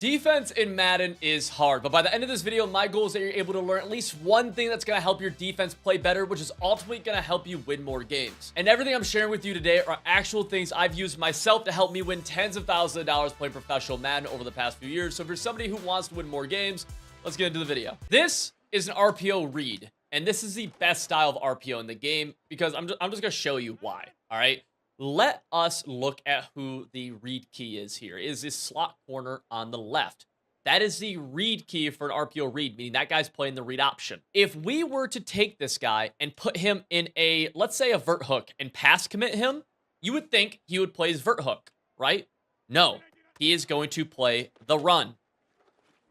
Defense in Madden is hard, but by the end of this video, my goal is that you're able to learn at least one thing that's going to help your defense play better, which is ultimately going to help you win more games. And everything I'm sharing with you today are actual things I've used myself to help me win tens of thousands of dollars playing professional Madden over the past few years. So if you're somebody who wants to win more games, let's get into the video. This is an RPO read, and this is the best style of RPO in the game because I'm just going to show you why, all right? Let us look at who the read key is here. It is this slot corner on the left. That is the read key for an RPO read, meaning that guy's playing the read option. If we were to take this guy and put him in a, let's say a vert hook and pass commit him, you would think he would play his vert hook, right? No, he is going to play the run.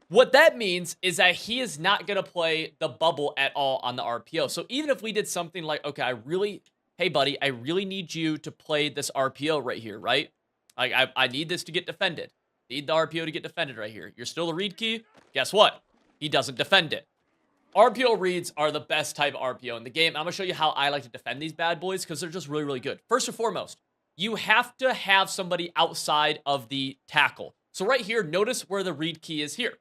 What that means is that he is not going to play the bubble at all on the RPO. So even if we did something like, okay, hey buddy, I really need you to play this RPO right here, right? I need this to get defended. Need the RPO to get defended right here. You're still the read key. Guess what? He doesn't defend it. RPO reads are the best type of RPO in the game. I'm going to show you how I like to defend these bad boys because they're just really, really good. First and foremost, you have to have somebody outside of the tackle. So right here, notice where the read key is here.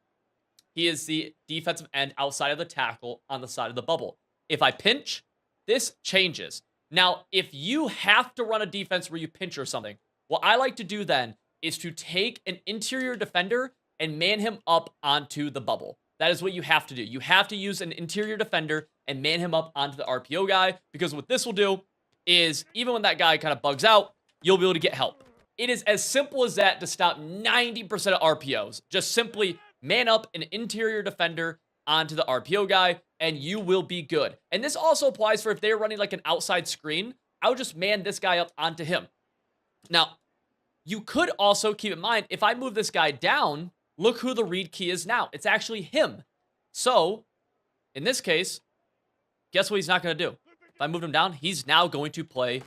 He is the defensive end outside of the tackle on the side of the bubble. If I pinch, this changes. Now, if you have to run a defense where you pinch or something, what I like to do then is to take an interior defender and man him up onto the bubble. That is what you have to do. You have to use an interior defender and man him up onto the RPO guy, because what this will do is even when that guy kind of bugs out, you'll be able to get help. It is as simple as that to stop 90% of RPOs. Just simply man up an interior defender onto the RPO guy, and you will be good. And this also applies for if they're running like an outside screen, I would just man this guy up onto him. Now, you could also keep in mind, if I move this guy down, look who the read key is now. It's actually him. So, in this case, guess what he's not going to do? If I move him down, he's now going to play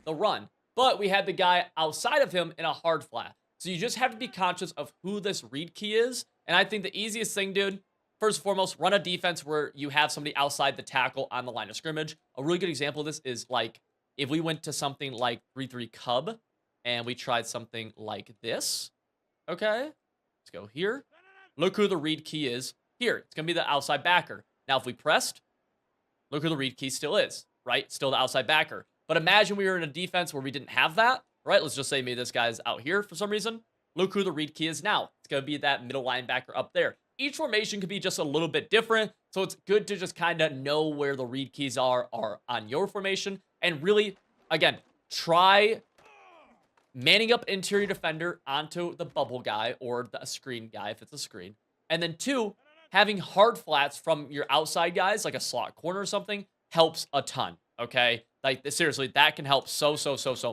the run. But we had the guy outside of him in a hard flat. So you just have to be conscious of who this read key is. And I think the easiest thing, dude, first and foremost, run a defense where you have somebody outside the tackle on the line of scrimmage. A really good example of this is like if we went to something like 3-3 Cub and we tried something like this. Okay, let's go here. Look who the read key is here. It's going to be the outside backer. Now, if we pressed, look who the read key still is, right? Still the outside backer. But imagine we were in a defense where we didn't have that, right? Let's just say maybe this guy's out here for some reason. Look who the read key is now. It's going to be that middle linebacker up there. Each formation could be just a little bit different, so it's good to just kind of know where the read keys are on your formation. And really, again, try manning up interior defender onto the bubble guy or the screen guy if it's a screen. And then two, having hard flats from your outside guys, like a slot corner or something, helps a ton, okay? Like, seriously, that can help so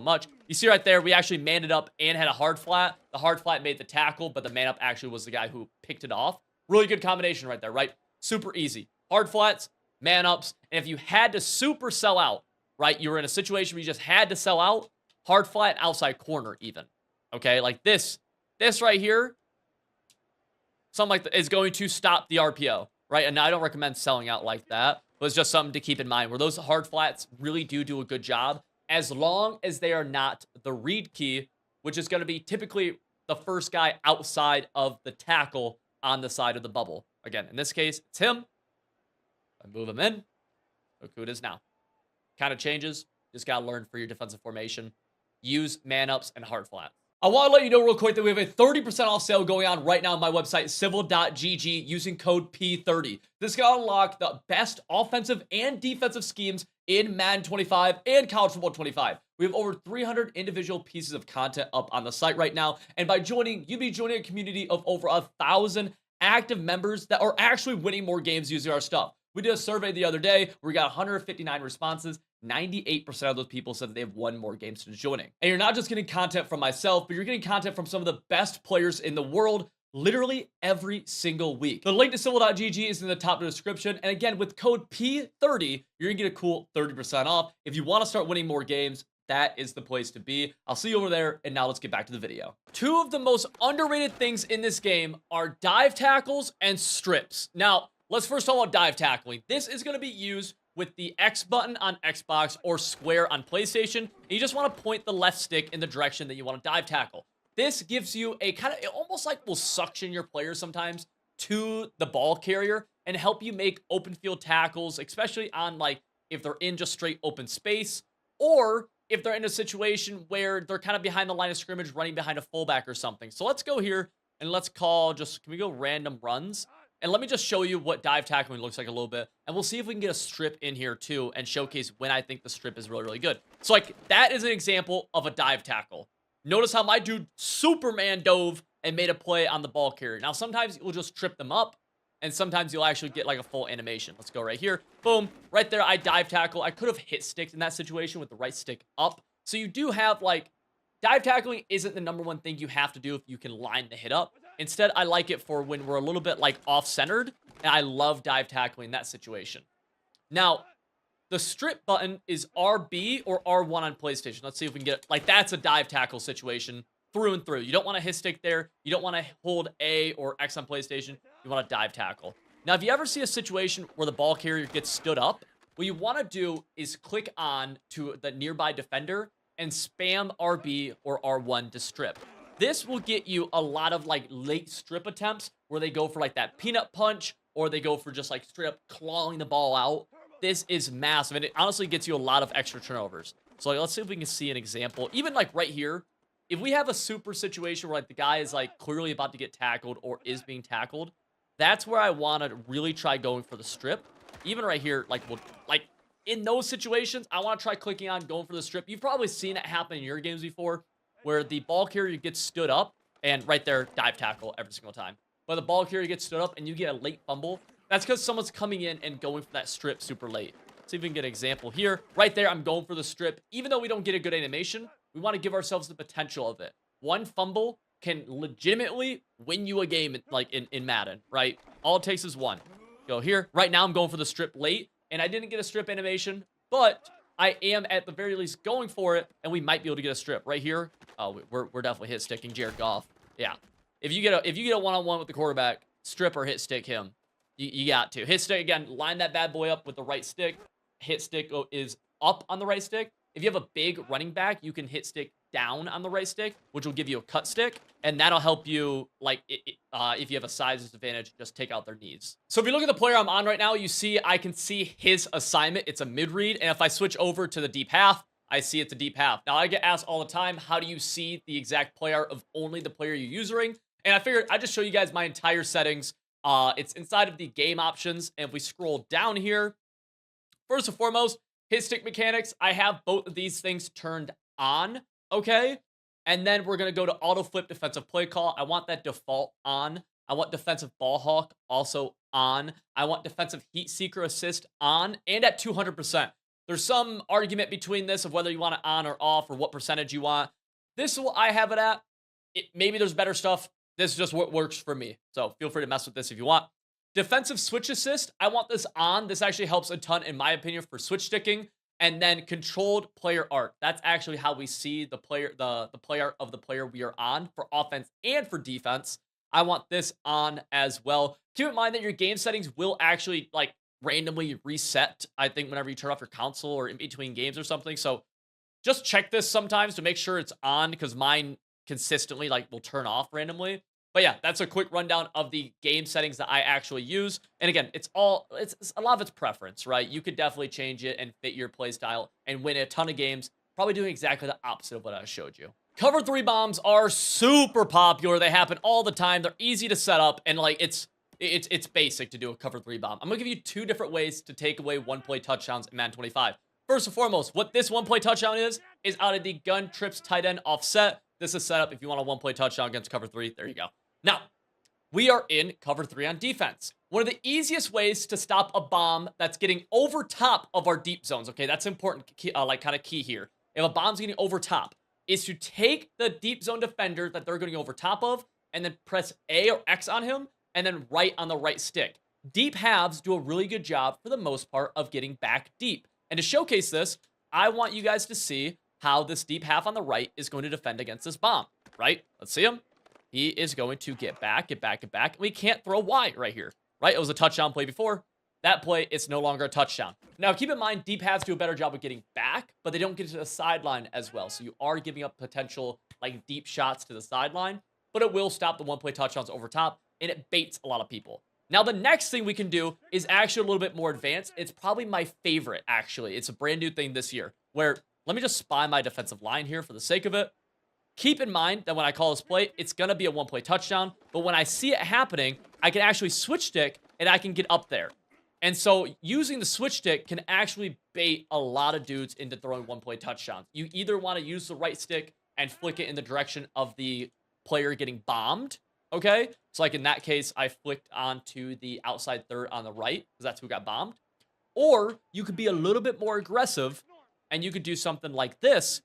much. You see right there, we actually manned it up and had a hard flat. The hard flat made the tackle, but the man up actually was the guy who picked it off. Really good combination right there, right? Super easy. Hard flats, man ups, and if you had to super sell out, right? You were in a situation where you just had to sell out, hard flat, outside corner even, okay? Like this right here, something like that is going to stop the RPO, right? And I don't recommend selling out like that, but it's just something to keep in mind where those hard flats really do a good job as long as they are not the read key, which is going to be typically the first guy outside of the tackle on the side of the bubble. Again, in this case, it's him. I move him in. Look who it is now. Kind of changes. Just got to learn for your defensive formation. Use man-ups and hard flats. I want to let you know real quick that we have a 30% off sale going on right now on my website, civil.gg, using code P30. This is going to unlock the best offensive and defensive schemes in Madden 25 and College Football 25. We have over 300 individual pieces of content up on the site right now. And by joining, you'll be joining a community of over 1,000 active members that are actually winning more games using our stuff. We did a survey the other day where we got 159 responses. 98% of those people said that they have won more games since joining. And you're not just getting content from myself, but you're getting content from some of the best players in the world literally every single week. The link to civil.gg is in the top of the description. And again, with code P30, you're gonna get a cool 30% off. If you want to start winning more games, that is the place to be. I'll see you over there. And now let's get back to the video. Two of the most underrated things in this game are dive tackles and strips. Now, let's first talk about dive tackling. This is going to be used with the X button on Xbox or square on PlayStation. And you just want to point the left stick in the direction that you want to dive tackle. This gives you a kind of, it almost like will suction your players sometimes to the ball carrier and help you make open field tackles, especially on like if they're in just straight open space, or if they're in a situation where they're kind of behind the line of scrimmage running behind a fullback or something. So let's go here and let's call just, can we go random runs? And let me just show you what dive tackling looks like a little bit. And we'll see if we can get a strip in here too and showcase when I think the strip is really, really good. So like that is an example of a dive tackle. Notice how my dude Superman dove and made a play on the ball carrier. Now, sometimes you'll just trip them up, and sometimes you'll actually get like a full animation. Let's go right here. Boom. Right there, I dive tackle. I could have hit sticked in that situation with the right stick up. So you do have like, dive tackling isn't the #1 thing you have to do if you can line the hit up. Instead, I like it for when we're a little bit like off-centered, and I love dive tackling in that situation. Now, the strip button is RB or R1 on PlayStation. Let's see if we can get it. Like, that's a dive tackle situation through and through. You don't want to hit stick there. You don't want to hold A or X on PlayStation. You want to dive tackle. Now, if you ever see a situation where the ball carrier gets stood up, what you want to do is click on to the nearby defender and spam RB or R1 to strip. This will get you a lot of like late strip attempts where they go for like that peanut punch, or they go for just like straight up clawing the ball out. This is massive, and it honestly gets you a lot of extra turnovers. So like, let's see if we can see an example. Even like right here, if we have a super situation where like the guy is like clearly about to get tackled or is being tackled, that's where I want to really try going for the strip. Even right here, like in those situations, I want to try clicking on going for the strip. You've probably seen it happen in your games before, where the ball carrier gets stood up, and right there, dive tackle every single time. But the ball carrier gets stood up, and you get a late fumble. That's because someone's coming in and going for that strip super late. Let's see if we can get an example here. Right there, I'm going for the strip. Even though we don't get a good animation, we want to give ourselves the potential of it. One fumble can legitimately win you a game in Madden, right? All it takes is one. Go here. Right now, I'm going for the strip late, and I didn't get a strip animation, but I am at the very least going for it, and we might be able to get a strip right here. Oh, we're definitely hit sticking Jared Goff. Yeah, if you get a one-on-one with the quarterback, strip or hit stick him. You got to hit stick again. Line that bad boy up with the right stick. Hit stick is up on the right stick. If you have a big running back, you can hit stick down on the right stick, which will give you a cut stick, and that'll help you, like, if you have a size disadvantage, just take out their knees. So if you look at the player I'm on right now, you see I can see his assignment. It's a mid-read, and if I switch over to the deep half, I see it's a deep half. Now, I get asked all the time, how do you see the exact player of only the player you're using? And I figured I'd just show you guys my entire settings. It's inside of the game options, and if we scroll down here, first and foremost, hit stick mechanics, I have both of these things turned on, okay? And then we're going to go to auto flip defensive play call. I want that default on. I want defensive ball hawk also on. I want defensive heat seeker assist on and at 200%. There's some argument between this of whether you want it on or off or what percentage you want. This is what I have it at. Maybe there's better stuff. This is just what works for me. So feel free to mess with this if you want. Defensive switch assist, I want this on. This actually helps a ton, in my opinion, for switch sticking. And then controlled player art. That's actually how we see the player, the player of the player we are on for offense and for defense. I want this on as well. Keep in mind that your game settings will actually like randomly reset, I think, whenever you turn off your console or in between games or something. So just check this sometimes to make sure it's on, because mine consistently like will turn off randomly. But yeah, that's a quick rundown of the game settings that I actually use. And again, it's a lot of it's preference, right? You could definitely change it and fit your play style and win a ton of games, probably doing exactly the opposite of what I showed you. Cover 3 bombs are super popular. They happen all the time. They're easy to set up, and like it's basic to do a cover 3 bomb. I'm gonna give you 2 different ways to take away one-play touchdowns in Madden 25. First and foremost, what this one-play touchdown is out of the gun trips tight end offset. This is set up if you want a one-play touchdown against cover 3. There you go. Now, we are in cover 3 on defense. One of the easiest ways to stop a bomb that's getting over top of our deep zones, okay, that's important, kind of key here. If a bomb's getting over top, is to take the deep zone defender that they're getting over top of and then press A or X on him and then right on the right stick. Deep halves do a really good job for the most part of getting back deep. And to showcase this, I want you guys to see how this deep half on the right is going to defend against this bomb, right? Let's see him. He is going to get back. We can't throw wide right here, right? It was a touchdown play before. that play, it's no longer a touchdown. Now, keep in mind, deep paths do a better job of getting back, but they don't get to the sideline as well. So you are giving up potential, like, deep shots to the sideline, but it will stop the one-play touchdowns over top, and it baits a lot of people. Now, the next thing we can do is actually a little bit more advanced. It's probably my favorite, actually. It's a brand new thing this year, where, let me just spy my defensive line here for the sake of it. Keep in mind that when I call this play, it's going to be a one-play touchdown, but when I see it happening, I can actually switch stick, and I can get up there. And so using the switch stick can actually bait a lot of dudes into throwing one-play touchdowns. You either want to use the right stick and flick it in the direction of the player getting bombed, okay? So like in that case, I flicked onto the outside third on the right because that's who got bombed. Or you could be a little bit more aggressive and you could do something like this,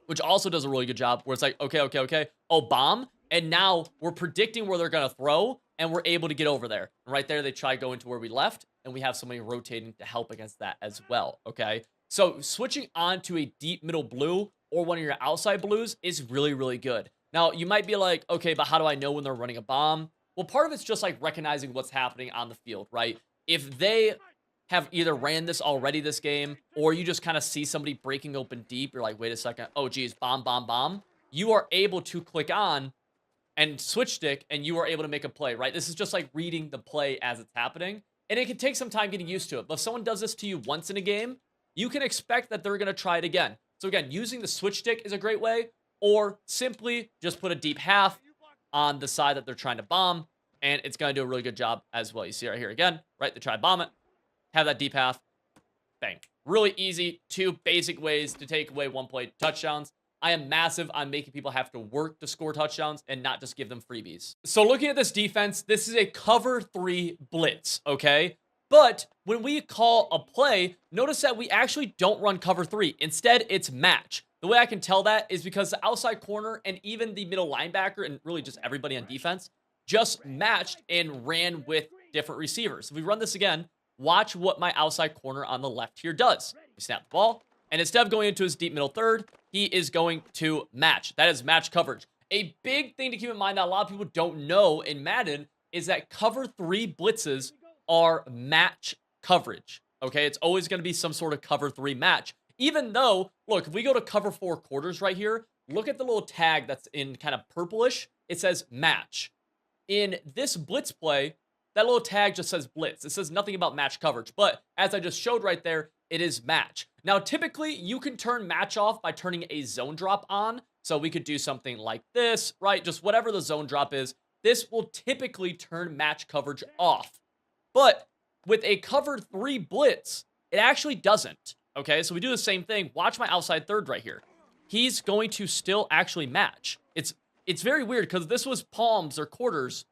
which also does a really good job, where it's like, okay. Oh, bomb. And now we're predicting where they're going to throw, and we're able to get over there. And right there, they try going to where we left, and we have somebody rotating to help against that as well, okay? So switching on to a deep middle blue or one of your outside blues is really, really good. Now, you might be like, okay, but how do I know when they're running a bomb? Well, part of it's just like recognizing what's happening on the field, right? If they have either ran this already this game, or you just kind of see somebody breaking open deep, you're like, wait a second, oh geez, bomb. You are able to click on and switch stick, and you are able to make a play, right? This is just like reading the play as it's happening, and it can take some time getting used to it. But if someone does this to you once in a game, you can expect that they're going to try it again. So again, using the switch stick is a great way, or simply just put a deep half on the side that they're trying to bomb, and it's going to do a really good job as well. You see right here again, right? They try to bomb it, have that deep half, bang. Really easy, 2 basic ways to take away one-play touchdowns. I am massive on making people have to work to score touchdowns and not just give them freebies. So looking at this defense, this is a cover 3 blitz, okay? But when we call a play, notice that we actually don't run cover 3. Instead, it's match. The way I can tell that is because the outside corner and even the middle linebacker and really just everybody on defense just matched and ran with different receivers. If we run this again, watch what my outside corner on the left here does. We snap the ball, and instead of going into his deep middle third, he is going to match. That is match coverage. A big thing to keep in mind that a lot of people don't know in Madden is that cover 3 blitzes are match coverage. Okay, it's always going to be some sort of cover 3 match. Even though, look, if we go to cover 4 quarters right here, look at the little tag that's in kind of purplish. It says match. In this blitz play, that little tag just says blitz. It says nothing about match coverage. But as I just showed right there, it is match. Now, typically, you can turn match off by turning a zone drop on. So we could do something like this, right? Just whatever the zone drop is. This will typically turn match coverage off. But with a cover 3 blitz, it actually doesn't. Okay, so we do the same thing. Watch my outside third right here. He's going to still actually match. It's very weird because if this was palms or quarters,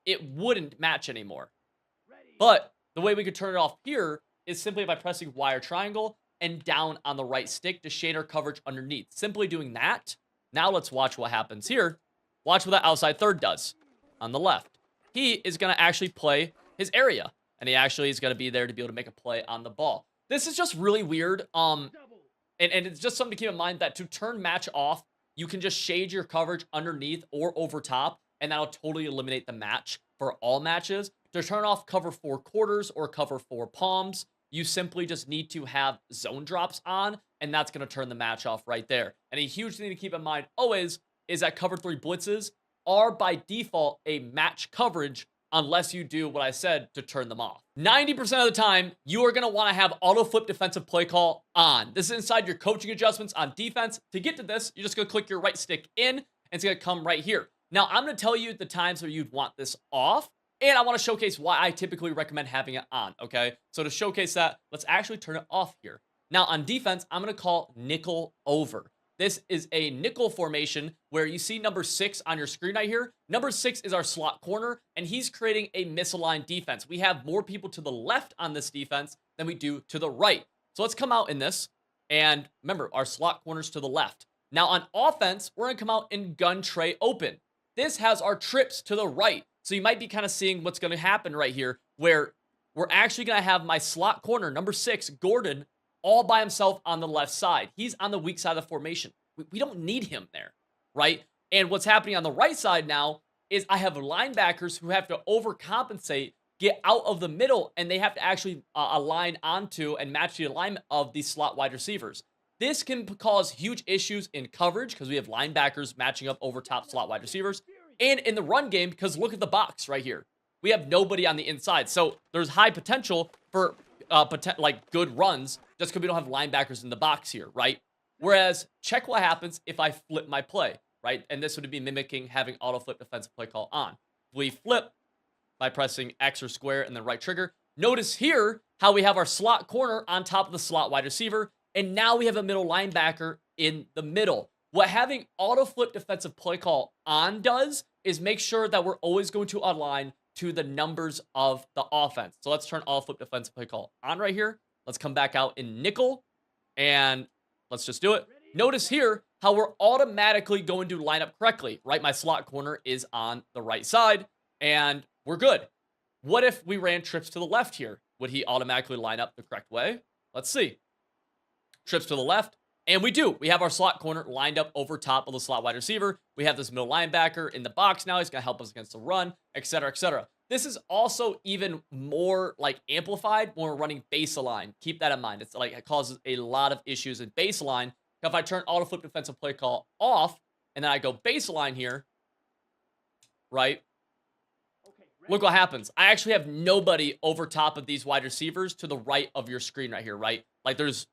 it wouldn't match anymore. But the way we could turn it off here is simply by pressing Y or triangle and down on the right stick to shade our coverage underneath. Simply doing that. Now let's watch what happens here. Watch what that outside third does on the left. He is going to actually play his area, and he actually is going to be there to be able to make a play on the ball. This is just really weird. And it's just something to keep in mind that to turn match off, you can just shade your coverage underneath or over top, and that'll totally eliminate the match for all matches. To turn off cover 4 quarters or cover 4 palms, you simply just need to have zone drops on, and that's going to turn the match off right there. And a huge thing to keep in mind always is that cover 3 blitzes are by default a match coverage unless you do what I said to turn them off. 90% of the time, you are going to want to have auto flip defensive play call on. This is inside your coaching adjustments on defense. To get to this, you're just going to click your right stick in, and it's going to come right here. Now, I'm going to tell you the times where you'd want this off, and I want to showcase why I typically recommend having it on, okay? So to showcase that, let's actually turn it off here. Now, on defense, I'm going to call nickel over. This is a nickel formation where you see number 6 on your screen right here. Number 6 is our slot corner, and he's creating a misaligned defense. We have more people to the left on this defense than we do to the right. So let's come out in this, and remember, our slot corner's to the left. Now, on offense, we're going to come out in gun tray open. This has our trips to the right. So you might be kind of seeing what's going to happen right here, where we're actually going to have my slot corner, number 6, Gordon, all by himself on the left side. He's on the weak side of the formation. We don't need him there, right? And what's happening on the right side now is I have linebackers who have to overcompensate get out of the middle, and they have to actually align onto and match the alignment of the slot wide receivers. This can cause huge issues in coverage because we have linebackers matching up over top slot wide receivers, and in the run game because look at the box right here. We have nobody on the inside, so there's high potential for like good runs just because we don't have linebackers in the box here, right? Whereas check what happens if I flip my play, right? And this would be mimicking having auto flip defensive play call on. We flip by pressing X or square and then right trigger. Notice here how we have our slot corner on top of the slot wide receiver, and now we have a middle linebacker in the middle. What having auto flip defensive play call on does is make sure that we're always going to align to the numbers of the offense. So let's turn auto flip defensive play call on right here. Let's come back out in nickel, and let's just do it. Notice here how we're automatically going to line up correctly, right? My slot corner is on the right side, and we're good. What if we ran trips to the left here? Would he automatically line up the correct way? Let's see. Trips to the left, and we do. We have our slot corner lined up over top of the slot wide receiver. We have this middle linebacker in the box now. He's going to help us against the run, etc., etc. This is also even more like amplified when we're running baseline. Keep that in mind. It's like it causes a lot of issues in baseline. If I turn auto flip defensive play call off, and then I go baseline here, right? Look what happens. I actually have nobody over top of these wide receivers to the right of your screen right here, right? Like there's,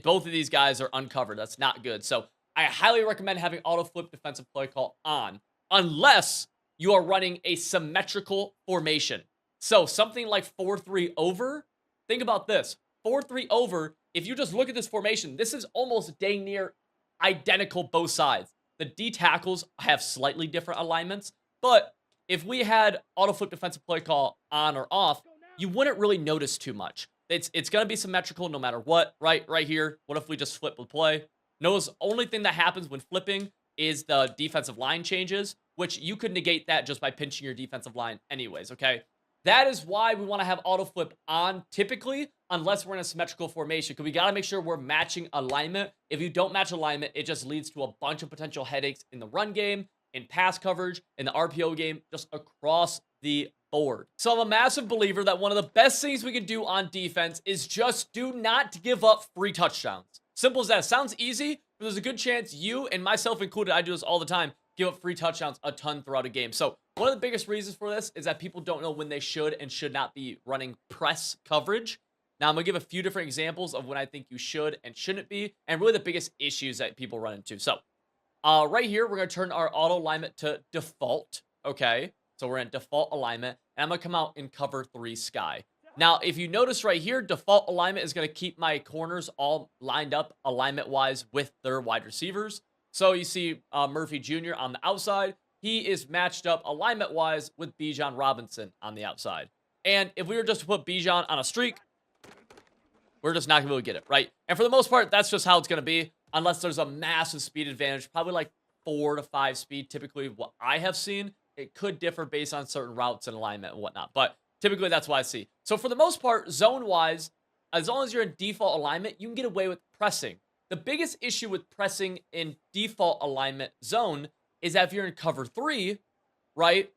both of these guys are uncovered. That's not good. So I highly recommend having auto flip defensive play call on, unless you are running a symmetrical formation. So something like 4-3 over, think about this. 4-3 over, if you just look at this formation, this is almost dang near identical both sides. The D tackles have slightly different alignments, but if we had auto flip defensive play call on or off, you wouldn't really notice too much. It's going to be symmetrical no matter what, right? Right here. What if we just flip the play? Notice only thing that happens when flipping is the defensive line changes, which you could negate that just by pinching your defensive line anyways, okay? That is why we want to have auto flip on typically, unless we're in a symmetrical formation, because we got to make sure we're matching alignment. If you don't match alignment, it just leads to a bunch of potential headaches in the run game, in pass coverage, in the RPO game, just across the board. So I'm a massive believer that one of the best things we can do on defense is just do not give up free touchdowns. Simple as that. Sounds easy, but there's a good chance you, and myself included, I do this all the time, give up free touchdowns a ton throughout a game. So one of the biggest reasons for this is that people don't know when they should and should not be running press coverage. Now, I'm going to give a few different examples of when I think you should and shouldn't be, and really the biggest issues that people run into. So right here, we're going to turn our auto alignment to default, okay? So we're in default alignment, and I'm going to come out in cover 3 sky. Now, if you notice right here, default alignment is going to keep my corners all lined up alignment-wise with their wide receivers. So you see Murphy Jr. on the outside. He is matched up alignment-wise with Bijan Robinson on the outside. And if we were just to put Bijan on a streak, we're just not going to be able to get it, right? And for the most part, that's just how it's going to be, unless there's a massive speed advantage, probably like 4 to 5 speed, typically what I have seen. It could differ based on certain routes and alignment and whatnot, but typically that's what I see. So for the most part, zone-wise, as long as you're in default alignment, you can get away with pressing. The biggest issue with pressing in default alignment zone is that if you're in cover 3, right,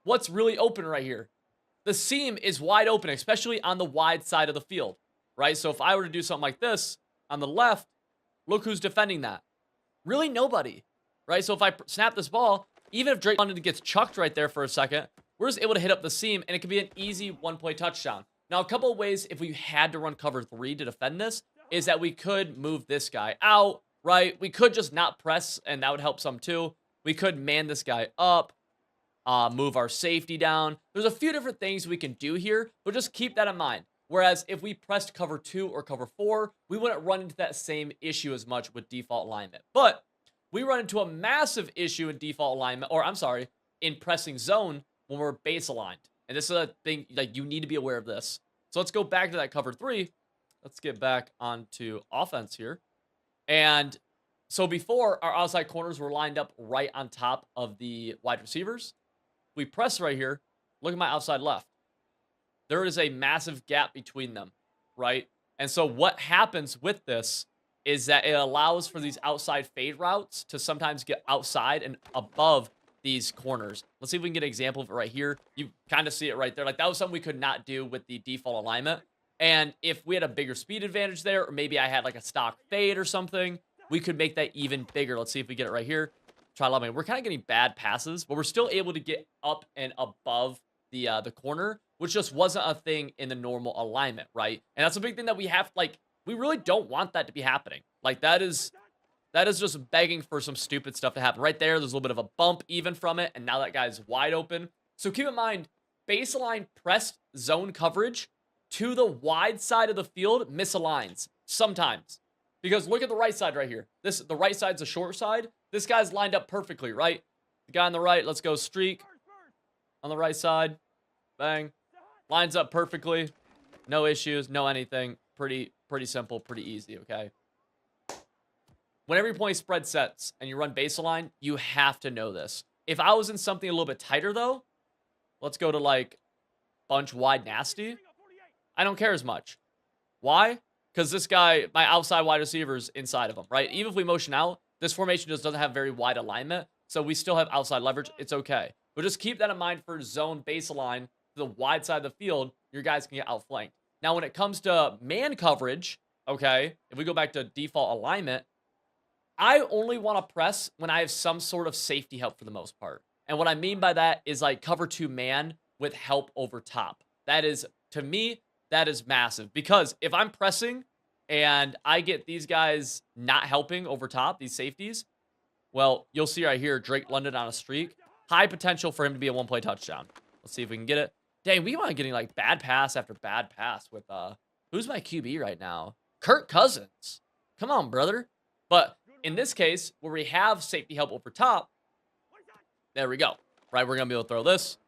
what's really open right here? The seam is wide open, especially on the wide side of the field, right? So if I were to do something like this on the left, look who's defending that. Really nobody, right? So if I snap this ball, even if Drake London gets chucked right there for a second, we're just able to hit up the seam, and it could be an easy one-play touchdown. Now, a couple of ways if we had to run cover 3 to defend this is that we could move this guy out, right? We could just not press, and that would help some too. We could man this guy up, move our safety down. There's a few different things we can do here, but just keep that in mind. Whereas if we pressed cover 2 or cover 4, we wouldn't run into that same issue as much with default alignment. But we run into a massive issue in default alignment, or I'm sorry, in pressing zone when we're base aligned. And this is a thing, like, you need to be aware of this. So let's go back to that cover 3. Let's get back onto offense here. And so before, our outside corners were lined up right on top of the wide receivers. We press right here. Look at my outside left. There is a massive gap between them, right? And so what happens with this is that it allows for these outside fade routes to sometimes get outside and above these corners. Let's see if we can get an example of it right here. You kind of see it right there. Like, that was something we could not do with the default alignment. And if we had a bigger speed advantage there, or maybe I had like a stock fade or something, we could make that even bigger. Let's see if we get it right here. Try lobbing. We're kind of getting bad passes, but we're still able to get up and above the corner, which just wasn't a thing in the normal alignment, right? And that's a big thing that we have, like, we really don't want that to be happening. Like, that is just begging for some stupid stuff to happen. Right there, there's a little bit of a bump even from it, and now that guy's wide open. So keep in mind, baseline pressed zone coverage to the wide side of the field misaligns sometimes. Because look at the right side right here. The right side's the short side. This guy's lined up perfectly, right? The guy on the right, let's go streak. On the right side, bang. Lines up perfectly. No issues, no anything. Pretty simple, pretty easy, okay? Whenever you're playing spread sets and you run baseline, you have to know this. If I was in something a little bit tighter, though, let's go to, like, bunch wide nasty. I don't care as much. Why? Because this guy, my outside wide receiver's inside of him, right? Even if we motion out, this formation just doesn't have very wide alignment, so we still have outside leverage. It's okay. But just keep that in mind for zone baseline to the wide side of the field. Your guys can get outflanked. Now, when it comes to man coverage, okay, if we go back to default alignment, I only want to press when I have some sort of safety help for the most part. And what I mean by that is like cover 2 man with help over top. That is, to me, that is massive. Because if I'm pressing and I get these guys not helping over top, these safeties, well, you'll see right here, Drake London on a streak. High potential for him to be a one-play touchdown. Let's see if we can get it. Dang, we want getting like bad pass after bad pass with, who's my QB right now? Kirk Cousins. Come on, brother. But in this case, where we have safety help over top, there we go. Right, we're going to be able to throw this.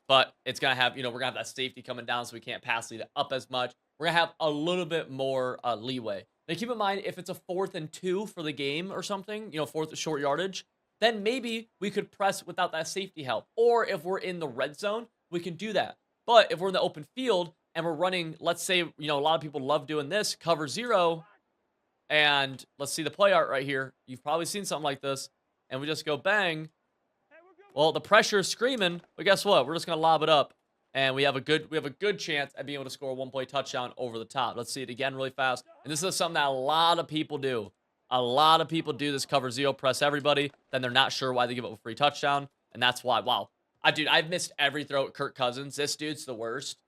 But it's going to have, we're going to have that safety coming down so we can't pass lead up as much. We're going to have a little bit more leeway. Now, keep in mind, if it's a 4th and 2 for the game or something, 4th short yardage, then maybe we could press without that safety help. Or if we're in the red zone, we can do that. But if we're in the open field and we're running, let's say, a lot of people love doing this, cover 0, and let's see the play art right here. You've probably seen something like this, and we just go bang. Well, the pressure is screaming, but guess what? We're just going to lob it up, and we have a good chance at being able to score a one-play touchdown over the top. Let's see it again really fast. And this is something that a lot of people do. A lot of people do this cover 0, press everybody, then they're not sure why they give up a free touchdown, and that's why, wow. Dude, I've missed every throw at Kirk Cousins. This dude's the worst.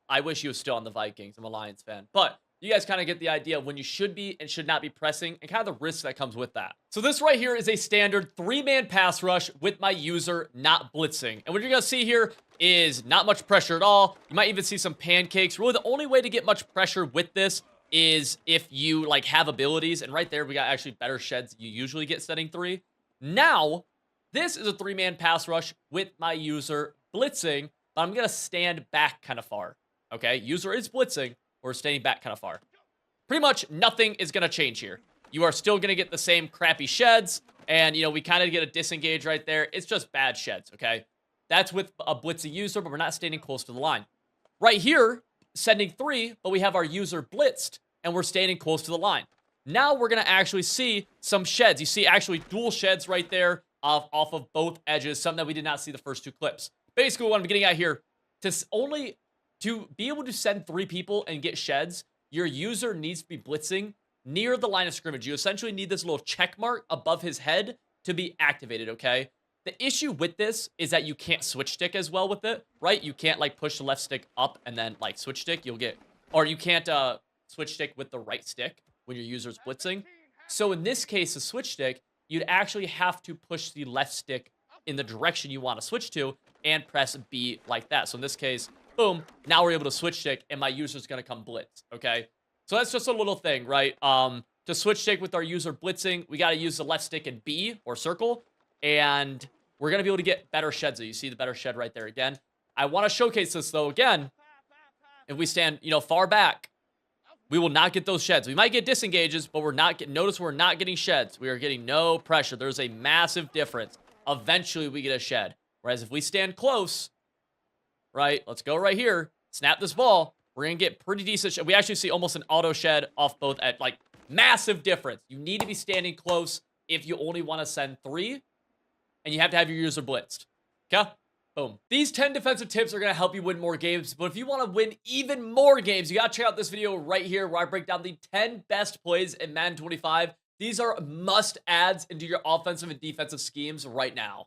I wish he was still on the Vikings. I'm a Lions fan. But you guys kind of get the idea of when you should be and should not be pressing and kind of the risk that comes with that. So this right here is a standard 3-man pass rush with my user not blitzing. And what you're going to see here is not much pressure at all. You might even see some pancakes. Really, the only way to get much pressure with this is if you like have abilities. And right there, we got actually better sheds than you usually get setting 3. Now, this is a 3-man pass rush with my user blitzing, but I'm going to stand back kind of far. Okay, user is blitzing. We're standing back kind of far. Pretty much nothing is going to change here. You are still going to get the same crappy sheds, and, we kind of get a disengage right there. It's just bad sheds, okay? That's with a blitzing user, but we're not standing close to the line. Right here, sending 3, but we have our user blitzed, and we're standing close to the line. Now we're going to actually see some sheds. You see actually dual sheds right there off of both edges, something that we did not see the first 2 clips. Basically, what I'm getting at here, to be able to send 3 people and get sheds, your user needs to be blitzing near the line of scrimmage. You essentially need this little check mark above his head to be activated, okay? The issue with this is that you can't switch stick as well with it, right? You can't, like, push the left stick up and then, like, switch stick. Or you can't switch stick with the right stick when your user's blitzing. So in this case, the switch stick, you'd actually have to push the left stick in the direction you want to switch to and press B like that. So in this case, boom, now we're able to switch stick, and my user's going to come blitz, okay? So that's just a little thing, right? To switch stick with our user blitzing, we got to use the left stick in B, or circle, and we're going to be able to get better sheds. You see the better shed right there again. I want to showcase this, though, again. If we stand, far back, we will not get those sheds. We might get disengages, but notice we're not getting sheds. We are getting no pressure. There's a massive difference. Eventually, we get a shed. Whereas if we stand close, right, let's go right here, snap this ball, we're going to get pretty decent shed. We actually see almost an auto shed off both at, like, massive difference. You need to be standing close if you only want to send 3. and you have to have your user blitzed. Okay? Boom. These 10 defensive tips are going to help you win more games, but if you want to win even more games, you got to check out this video right here where I break down the 10 best plays in Madden 25. These are must-adds into your offensive and defensive schemes right now.